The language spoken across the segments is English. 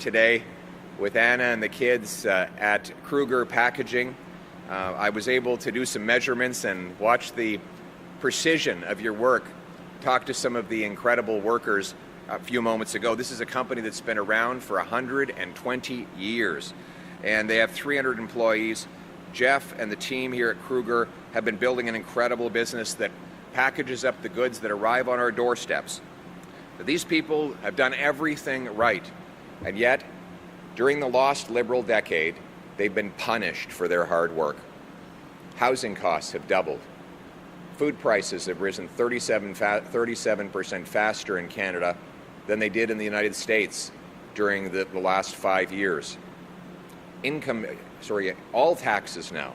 today with Anna and the kids at Kruger Packaging. I was able to do some measurements and watch the precision of your work. Talk to some of the incredible workers a few moments ago. This is a company that's been around for 120 years, and they have 300 employees. Jeff and the team here at Kruger have been building an incredible business that packages up the goods that arrive on our doorsteps. But these people have done everything right, and yet, during the lost Liberal decade, they've been punished for their hard work. Housing costs have doubled. Food prices have risen 37% faster in Canada than they did in the United States during the last 5 years. All taxes now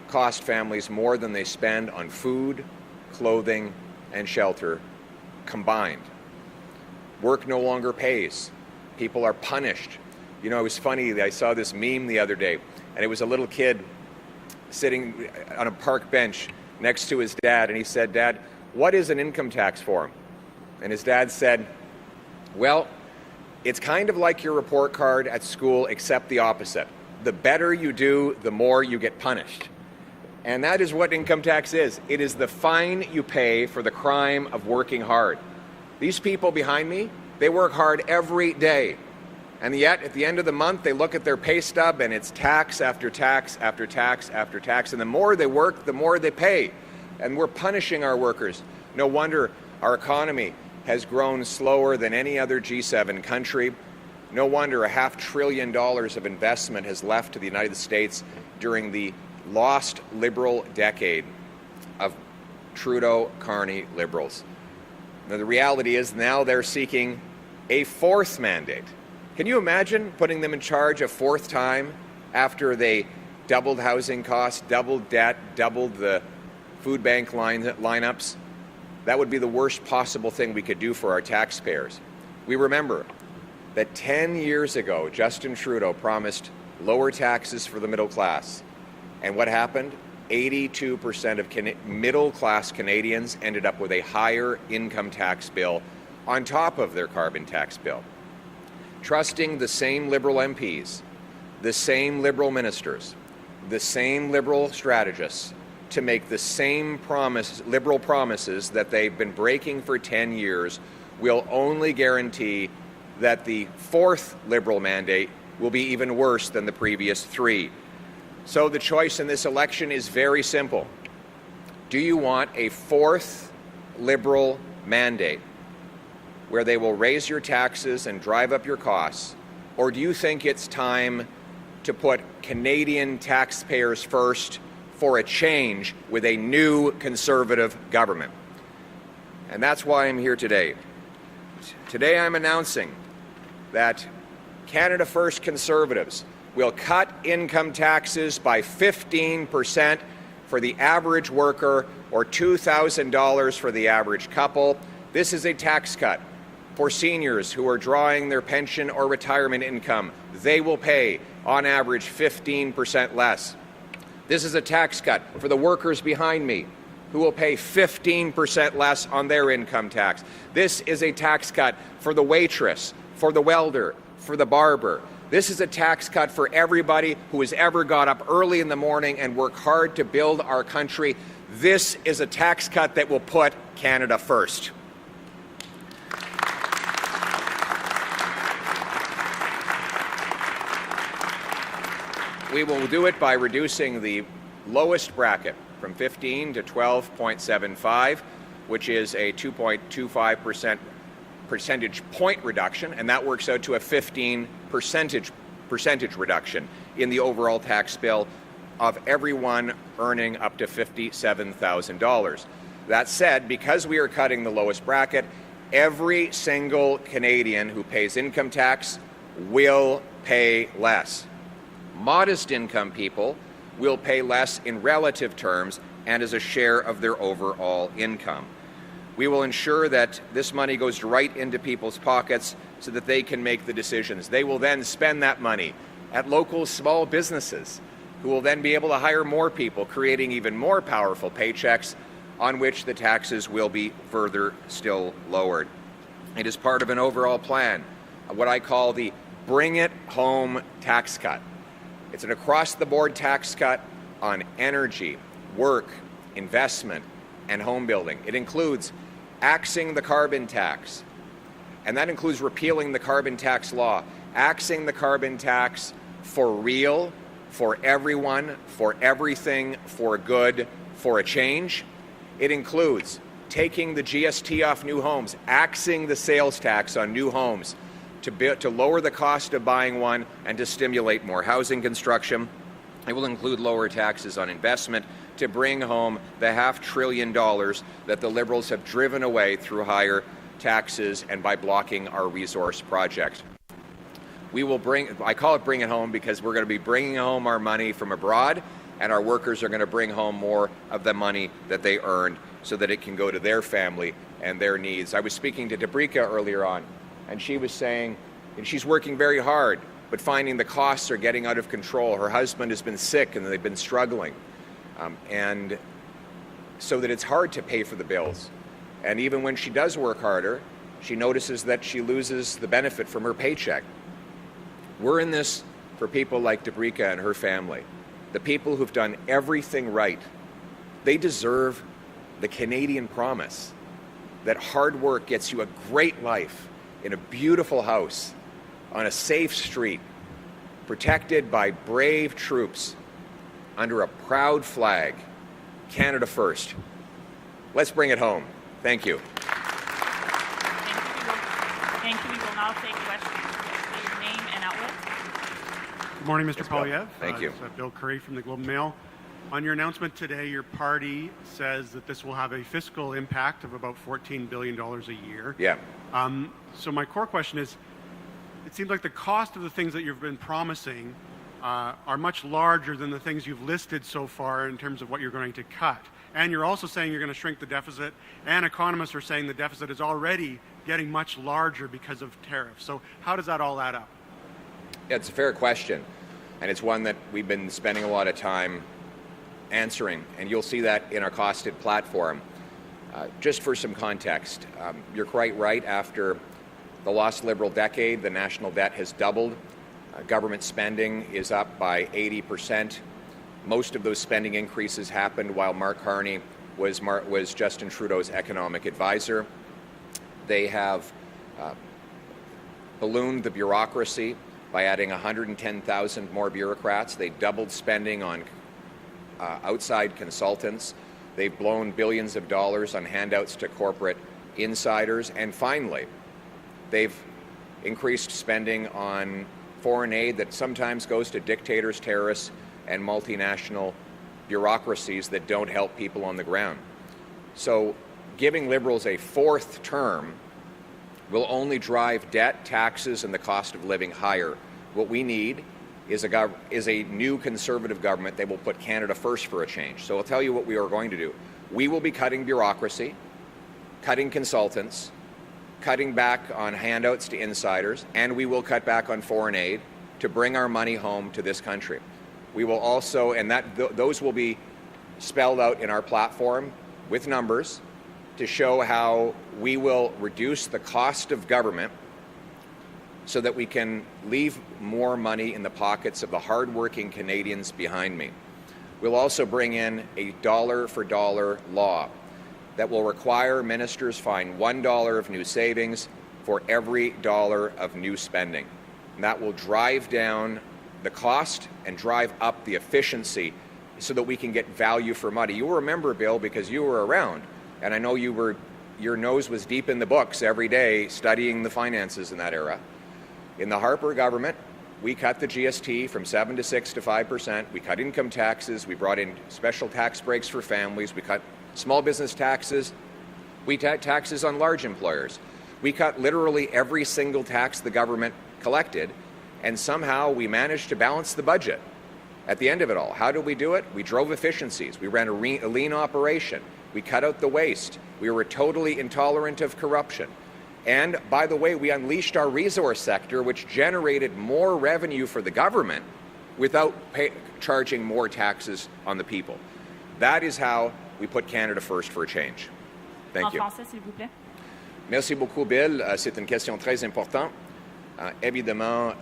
cost families more than they spend on food, clothing, and shelter combined. Work no longer pays. People are punished. You know, it was funny, I saw this meme the other day, and it was a little kid sitting on a park bench next to his dad, and he said, "Dad, what is an income tax form?" And his dad said, "Well, it's kind of like your report card at school, except the opposite. The better you do, the more you get punished." And that is what income tax is. It is the fine you pay for the crime of working hard. These people behind me, they work hard every day. And yet, at the end of the month, they look at their pay stub and it's tax after tax after tax after tax. And the more they work, the more they pay. And we're punishing our workers. No wonder our economy has grown slower than any other G7 country. No wonder $500 billion of investment has left to the United States during the lost Liberal decade of Trudeau-Carney Liberals. Now, the reality is now they're seeking a fourth mandate. Can you imagine putting them in charge a fourth time after they doubled housing costs, doubled debt, doubled the food bank lineups? That would be the worst possible thing we could do for our taxpayers. We remember that 10 years ago, Justin Trudeau promised lower taxes for the middle class. And what happened? 82% of middle-class Canadians ended up with a higher income tax bill on top of their carbon tax bill. Trusting the same Liberal MPs, the same Liberal ministers, the same Liberal strategists to make the same Liberal promises that they've been breaking for 10 years will only guarantee that the fourth Liberal mandate will be even worse than the previous three. So the choice in this election is very simple. Do you want a fourth Liberal mandate where they will raise your taxes and drive up your costs? Or do you think it's time to put Canadian taxpayers first for a change with a new Conservative government? And that's why I'm here today. Today I'm announcing that Canada First Conservatives will cut income taxes by 15% for the average worker or $2,000 for the average couple. This is a tax cut for seniors who are drawing their pension or retirement income. They will pay, on average, 15% less. This is a tax cut for the workers behind me who will pay 15% less on their income tax. This is a tax cut for the waitress, for the welder, for the barber. This is a tax cut for everybody who has ever got up early in the morning and worked hard to build our country. This is a tax cut that will put Canada first. We will do it by reducing the lowest bracket from 15 to 12.75, which is a 2.25% percentage point reduction, and that works out to a 15 percentage reduction in the overall tax bill of everyone earning up to $57,000. That said, because we are cutting the lowest bracket, every single Canadian who pays income tax will pay less. Modest income people will pay less in relative terms and as a share of their overall income. We will ensure that this money goes right into people's pockets so that they can make the decisions. They will then spend that money at local small businesses who will then be able to hire more people, creating even more powerful paychecks on which the taxes will be further still lowered. It is part of an overall plan, what I call the Bring It Home tax cut. It's an across-the-board tax cut on energy, work, investment, and home building. It includes axing the carbon tax, and that includes repealing the carbon tax law, axing the carbon tax for real, for everyone, for everything, for good, for a change. It includes taking the GST off new homes, axing the sales tax on new homes to lower the cost of buying one and to stimulate more housing construction. It will include lower taxes on investment to bring home the $500 billion that the Liberals have driven away through higher taxes and by blocking our resource projects. We will I call it Bring It Home because we're going to be bringing home our money from abroad, and our workers are going to bring home more of the money that they earned so that it can go to their family and their needs. I was speaking to Debrica earlier on, and she was saying, and she's working very hard, but finding the costs are getting out of control. Her husband has been sick and they've been struggling. And so that it's hard to pay for the bills. And even when she does work harder, she notices that she loses the benefit from her paycheck. We're in this for people like Debrica and her family, the people who've done everything right. They deserve the Canadian promise that hard work gets you a great life in a beautiful house, on a safe street, protected by brave troops under a proud flag. Canada first. Let's bring it home. Thank you. Thank you. We will now take questions. Your name and outlet. Good morning, Mr. Poilievre. Thank you. It's Bill Curry from the Globe and Mail. On your announcement today, your party says that this will have a fiscal impact of about $14 billion a year. Yeah. So my core question is, it seems like the cost of the things that you've been promising are much larger than the things you've listed so far in terms of what you're going to cut. And you're also saying you're going to shrink the deficit, and economists are saying the deficit is already getting much larger because of tariffs. So how does that all add up? Yeah, it's a fair question, and it's one that we've been spending a lot of time answering, and you'll see that in our costed platform. Just for some context, you're quite right. After the lost Liberal decade, the national debt has doubled. Government spending is up by 80%. Most of those spending increases happened while Mark Carney was Justin Trudeau's economic advisor. They have ballooned the bureaucracy by adding 110,000 more bureaucrats. They doubled spending on outside consultants. They've blown billions of dollars on handouts to corporate insiders. And finally, they've increased spending on foreign aid that sometimes goes to dictators, terrorists, and multinational bureaucracies that don't help people on the ground. So giving Liberals a fourth term will only drive debt, taxes, and the cost of living higher. What we need is a new Conservative government that will put Canada first for a change. So I'll tell you what we are going to do. We will be cutting bureaucracy, cutting consultants, cutting back on handouts to insiders, and we will cut back on foreign aid to bring our money home to this country. We will also, and those will be spelled out in our platform with numbers to show how we will reduce the cost of government so that we can leave more money in the pockets of the hardworking Canadians behind me. We'll also bring in a dollar-for-dollar law that will require ministers find $1 of new savings for every dollar of new spending. And that will drive down the cost and drive up the efficiency so that we can get value for money. You will remember, Bill, because you were around, and I know your nose was deep in the books every day studying the finances in that era. In the Harper government, we cut the GST from 7 to 6 to 5%. We cut income taxes. We brought in special tax breaks for families. We cut small business taxes. We cut taxes on large employers. We cut literally every single tax the government collected, and somehow we managed to balance the budget at the end of it all. How did we do it? We drove efficiencies. We ran a lean operation. We cut out the waste. We were totally intolerant of corruption. And, by the way, we unleashed our resource sector, which generated more revenue for the government without charging more taxes on the people. That is how we put Canada first for a change. Thank you. En français, s'il vous plaît. Merci beaucoup, Bill. C'est une question très importante. Évidemment,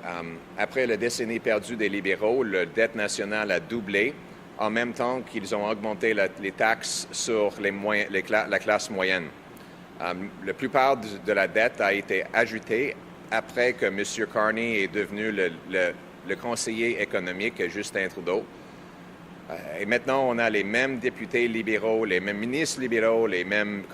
après la décennie perdue des libéraux, la dette nationale a doublé, en même temps qu'ils ont augmenté les taxes sur la classe moyenne. La plupart de la dette a été ajoutée après que M. Carney est devenu le conseiller économique à Justin Trudeau. Et maintenant, on a les mêmes députés libéraux, les mêmes ministres libéraux, les mêmes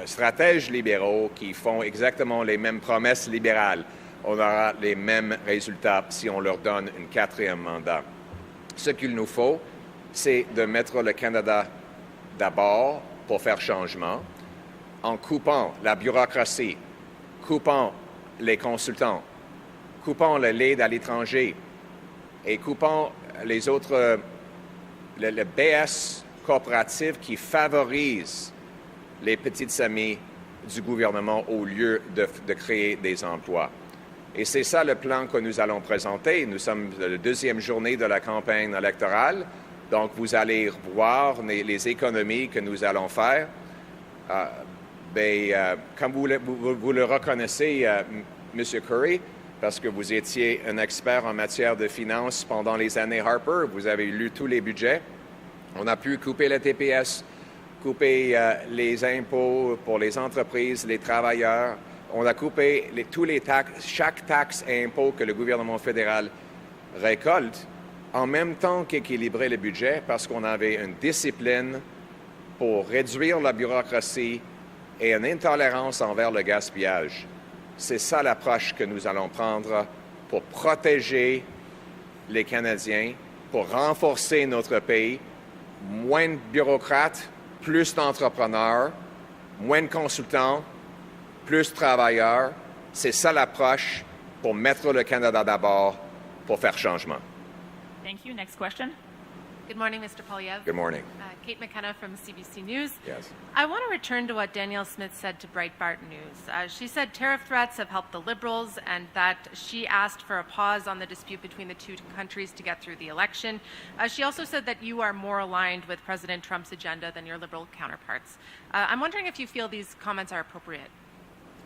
stratèges libéraux qui font exactement les mêmes promesses libérales. On aura les mêmes résultats si on leur donne un 4e mandat. Ce qu'il nous faut, c'est de mettre le Canada d'abord pour faire changement, en coupant la bureaucratie, coupant les consultants, coupant l'aide à l'étranger et coupant les autres, le BS coopératif qui favorise les petites amies du gouvernement au lieu de créer des emplois. Et c'est ça le plan que nous allons présenter. Nous sommes à la 2e journée de la campagne électorale, donc vous allez voir les économies que nous allons faire. Comme vous le reconnaissez, M. Curry, parce que vous étiez un expert en matière de finances pendant les années Harper, vous avez lu tous les budgets. On a pu couper le TPS, couper les impôts pour les entreprises, les travailleurs. On a coupé chaque taxe et impôt que le gouvernement fédéral récolte, en même temps qu'équilibrer le budget, parce qu'on avait une discipline pour réduire la bureaucratie et une intolérance envers le gaspillage. C'est ça l'approche que nous allons prendre pour protéger les Canadiens, pour renforcer notre pays. Moins de bureaucrates, plus d'entrepreneurs, moins de consultants, plus de travailleurs. C'est ça l'approche pour mettre le Canada d'abord, pour faire changement. Thank you. Next question. Good morning, Mr. Poilievre. Good morning. Kate McKenna from CBC News. Yes. I want to return to what Danielle Smith said to Breitbart News. She said tariff threats have helped the Liberals and that she asked for a pause on the dispute between the two countries to get through the election. She also said that you are more aligned with President Trump's agenda than your Liberal counterparts. I'm wondering if you feel these comments are appropriate.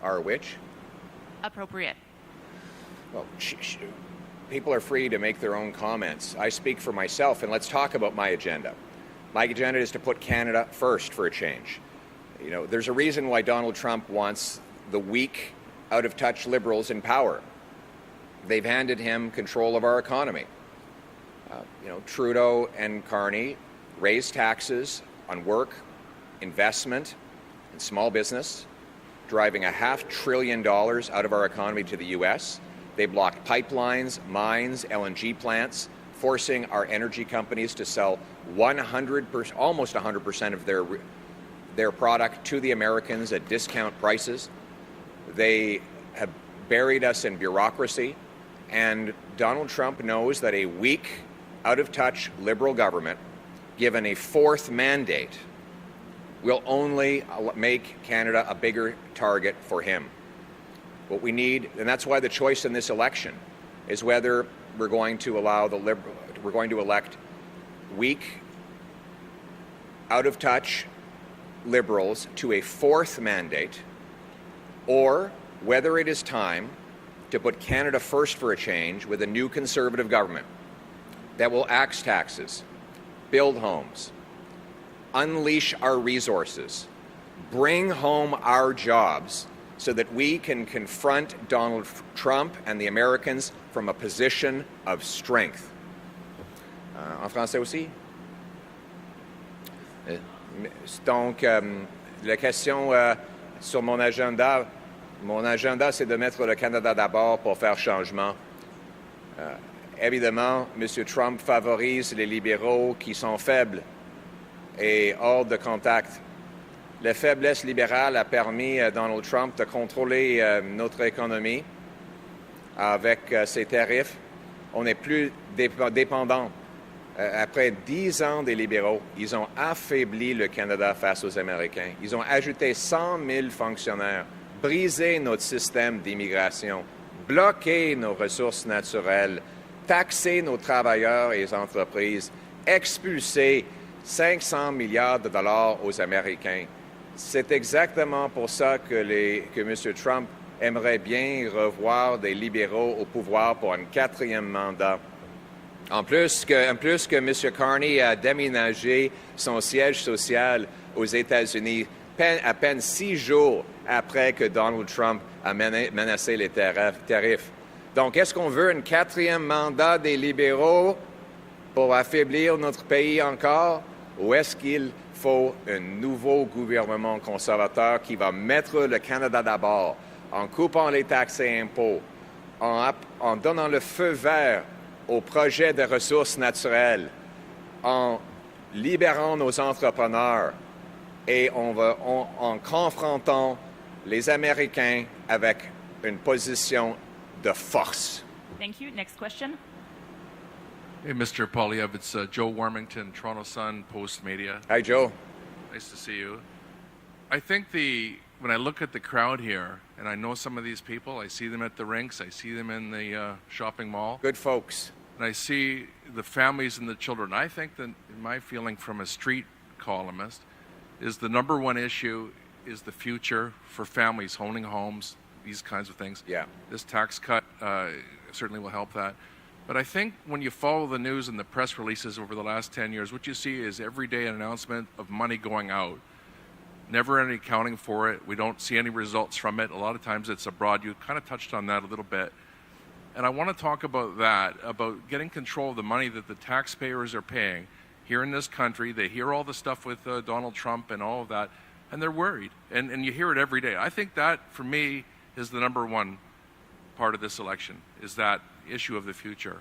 Are which? Appropriate. Well, people are free to make their own comments. I speak for myself, and let's talk about my agenda. My agenda is to put Canada first for a change. You know, there's a reason why Donald Trump wants the weak, out-of-touch Liberals in power. They've handed him control of our economy. Trudeau and Carney raised taxes on work, investment, and small business, driving $500 billion out of our economy to the U.S. They blocked pipelines, mines, LNG plants, forcing our energy companies to sell almost 100% of their product to the Americans at discount prices. They have buried us in bureaucracy, and Donald Trump knows that a weak, out-of-touch Liberal government, given a 4th mandate, will only make Canada a bigger target for him. What we need, and that's why the choice in this election is whether we're going to elect weak, out-of-touch Liberals to a 4th mandate, or whether it is time to put Canada first for a change with a new Conservative government that will axe taxes, build homes, unleash our resources, bring home our jobs so that we can confront Donald Trump and the Americans from a position of strength. En français aussi? Donc, la question sur mon agenda, c'est de mettre le Canada d'abord pour faire changement. Évidemment, M. Trump favorise les libéraux qui sont faibles et hors de contact. La faiblesse libérale a permis à Donald Trump de contrôler notre économie avec ses tarifs. On n'est plus dépendant. Après 10 ans des libéraux, ils ont affaibli le Canada face aux Américains. Ils ont ajouté 100 000 fonctionnaires, brisé notre système d'immigration, bloqué nos ressources naturelles, taxé nos travailleurs et les entreprises, expulsé 500 milliards de dollars aux Américains. C'est exactement pour ça que M. Trump aimerait bien revoir des libéraux au pouvoir pour un 4e mandat. En plus que M. Carney a déménagé son siège social aux États-Unis à peine 6 jours après que Donald Trump a menacé les tarifs. Donc, est-ce qu'on veut un 4e mandat des libéraux pour affaiblir notre pays encore, ou est-ce qu'il faut un nouveau gouvernement conservateur qui va mettre le Canada d'abord, en coupant les taxes et impôts, en donnant le feu vert aux projets de ressources naturelles, en libérant nos entrepreneurs et en confrontant les Américains avec une position de force. Thank you. Next question. Hey, Mr. Polyev, it's Joe Warmington, Toronto Sun, Post Media. Hi, Joe. Nice to see you. I think when I look at the crowd here, and I know some of these people, I see them at the rinks, I see them in the shopping mall. Good folks. And I see the families and the children. I think that my feeling from a street columnist is the number one issue is the future for families owning homes, these kinds of things. Yeah. This tax cut certainly will help that. But I think when you follow the news and the press releases over the last 10 years, what you see is every day an announcement of money going out, never any accounting for it. We don't see any results from it. A lot of times it's abroad. You kind of touched on that a little bit. And I want to talk about that, about getting control of the money that the taxpayers are paying here in this country. They hear all the stuff with Donald Trump and all of that, and they're worried. And you hear it every day. I think that, for me, is the number one part of this election, is that issue of the future.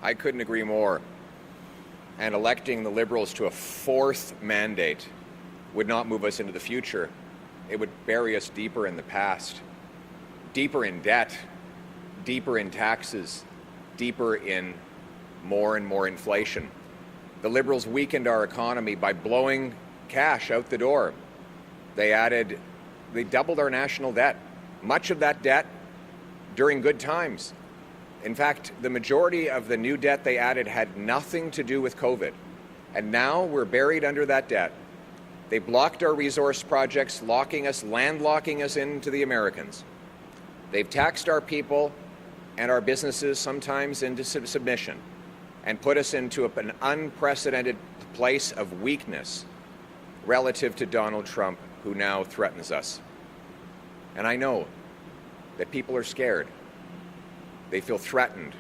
I couldn't agree more. And electing the Liberals to a 4th mandate would not move us into the future. It would bury us deeper in the past, deeper in debt, deeper in taxes, deeper in more and more inflation. The Liberals weakened our economy by blowing cash out the door. They doubled our national debt. Much of that debt during good times. In fact, the majority of the new debt they added had nothing to do with COVID. And now we're buried under that debt. They blocked our resource projects, landlocking us into the Americans. They've taxed our people and our businesses sometimes into submission and put us into an unprecedented place of weakness relative to Donald Trump, who now threatens us. And I know that people are scared. They feel threatened.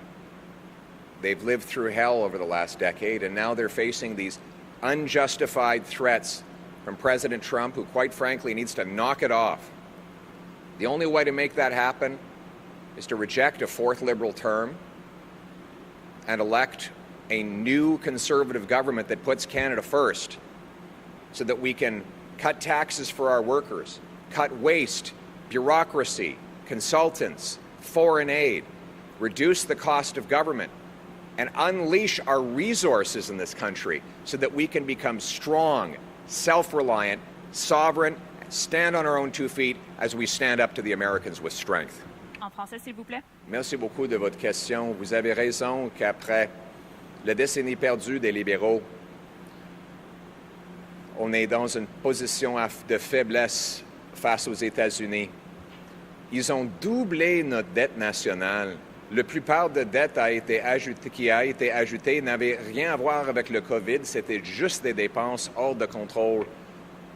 They've lived through hell over the last decade, and now they're facing these unjustified threats from President Trump, who, quite frankly, needs to knock it off. The only way to make that happen is to reject a 4th Liberal term and elect a new Conservative government that puts Canada first, so that we can cut taxes for our workers, cut waste, bureaucracy, consultants, foreign aid, reduce the cost of government, and unleash our resources in this country so that we can become strong, self-reliant, sovereign, stand on our own 2 feet as we stand up to the Americans with strength. En français, s'il vous plaît. Merci beaucoup de votre question. Vous avez raison qu'après la décennie perdue des libéraux, on est dans une position de faiblesse face aux États-Unis. Ils ont doublé notre dette nationale. La plupart de dettes qui a été ajoutée n'avait rien à voir avec le COVID. C'était juste des dépenses hors de contrôle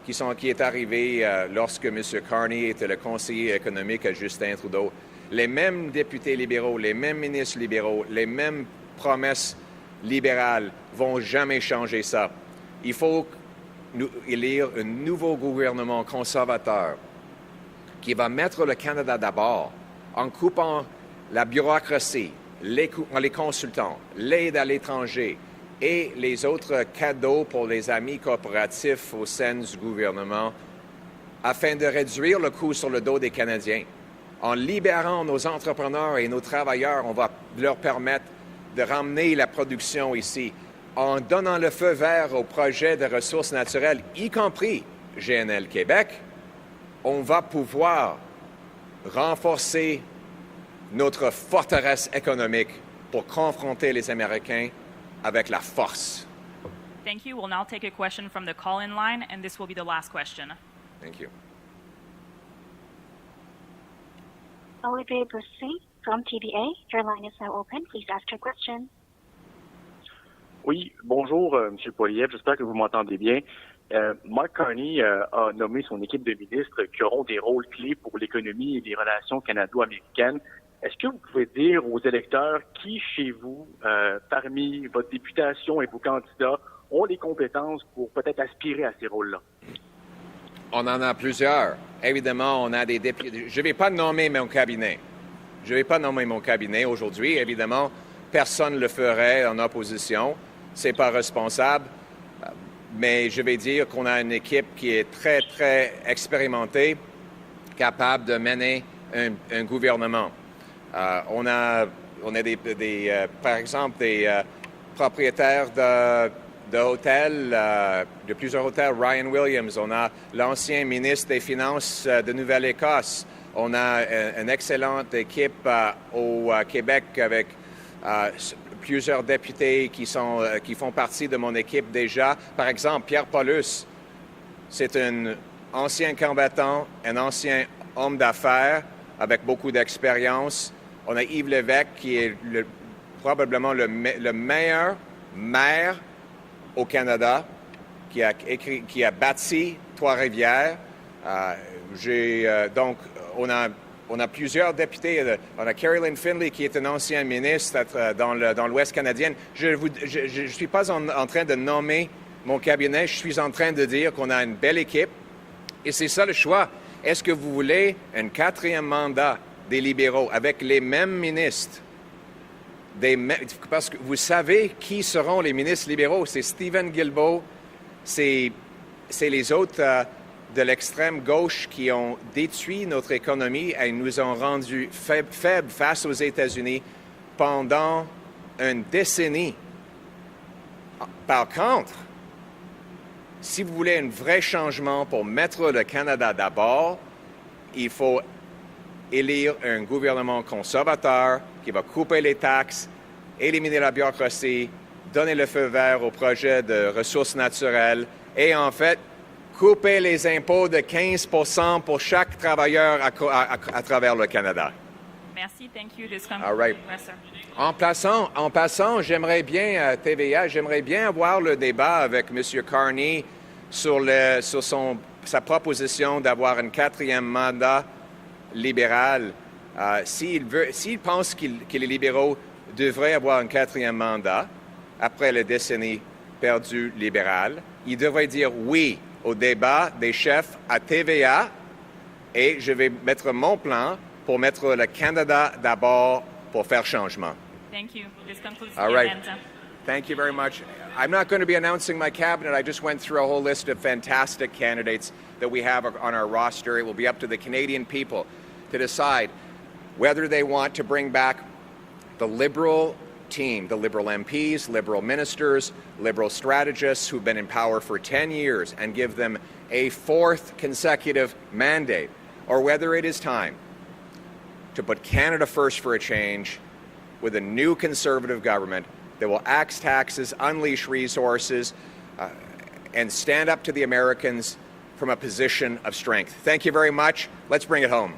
qui est arrivé lorsque M. Carney était le conseiller économique à Justin Trudeau. Les mêmes députés libéraux, les mêmes ministres libéraux, les mêmes promesses libérales vont jamais changer ça. Il faut élire un nouveau gouvernement conservateur qui va mettre le Canada d'abord en coupant la bureaucratie, les consultants, l'aide à l'étranger et les autres cadeaux pour les amis coopératifs au sein du gouvernement afin de réduire le coût sur le dos des Canadiens. En libérant nos entrepreneurs et nos travailleurs, on va leur permettre de ramener la production ici. En donnant le feu vert aux projets de ressources naturelles, y compris GNL Québec, on va pouvoir renforcer notre forteresse économique pour confronter les Américains avec la force. Thank you. We'll now take a question from the call-in line, and this will be the last question. Thank you. Olivier Bousset from TBA. Your line is now open. Please ask your question. Oui, bonjour, M. Poilievre. J'espère que vous m'entendez bien. Mark Carney a nommé son équipe de ministres qui auront des rôles clés pour l'économie et les relations canado-américaines. Est-ce que vous pouvez dire aux électeurs qui, chez vous, parmi votre députation et vos candidats, ont les compétences pour peut-être aspirer à ces rôles-là? On en a plusieurs. Évidemment, on a des députés. Je ne vais pas nommer mon cabinet. Je ne vais pas nommer mon cabinet aujourd'hui. Évidemment, personne ne le ferait en opposition. Ce n'est pas responsable. Mais je vais dire qu'on a une équipe qui est très, très expérimentée, capable de mener un gouvernement. On a par exemple, des propriétaires de hôtels, de plusieurs hôtels, Ryan Williams. On a l'ancien ministre des Finances de Nouvelle-Écosse. On a une excellente équipe au Québec avec plusieurs députés qui font partie de mon équipe déjà. Par exemple, Pierre Paulus, c'est un ancien combattant, un ancien homme d'affaires avec beaucoup d'expérience. On a Yves Lévesque qui est probablement le meilleur maire au Canada, qui a bâti Trois-Rivières. Donc, on a plusieurs députés. On a Carolyn Finley, qui est une ancienne ministre dans l'Ouest canadien. Je ne suis pas en train de nommer mon cabinet. Je suis en train de dire qu'on a une belle équipe. Et c'est ça le choix. Est-ce que vous voulez un 4e mandat des libéraux avec les mêmes ministres? Parce que vous savez qui seront les ministres libéraux. C'est Stephen Guilbeault, c'est les autres de l'extrême gauche qui ont détruit notre économie et nous ont rendus faibles face aux États-Unis pendant une décennie. Par contre, si vous voulez un vrai changement pour mettre le Canada d'abord, il faut élire un gouvernement conservateur qui va couper les taxes, éliminer la bureaucratie, donner le feu vert au projet de ressources naturelles et en fait, couper les impôts de 15% pour chaque travailleur à travers le Canada. Merci, thank you. This All right. En passant, j'aimerais bien, TVA, j'aimerais bien avoir le débat avec M. Carney sur sa proposition d'avoir un 4e mandat libéral. S'il pense que les libéraux devraient avoir un 4e mandat après la décennie perdue libérale, il devrait dire oui au débat des chefs à TVA et je vais mettre mon plan pour mettre le Canada d'abord pour faire changement. Thank you. This concludes All the right. event. Thank you very much. I'm not going to be announcing my cabinet. I just went through a whole list of fantastic candidates that we have on our roster. It will be up to the Canadian people to decide whether they want to bring back the Liberal team, the Liberal MPs, Liberal ministers, Liberal strategists who've been in power for 10 years and give them a 4th consecutive mandate, or whether it is time to put Canada first for a change with a new Conservative government that will axe taxes, unleash resources, and stand up to the Americans from a position of strength. Thank you very much. Let's bring it home.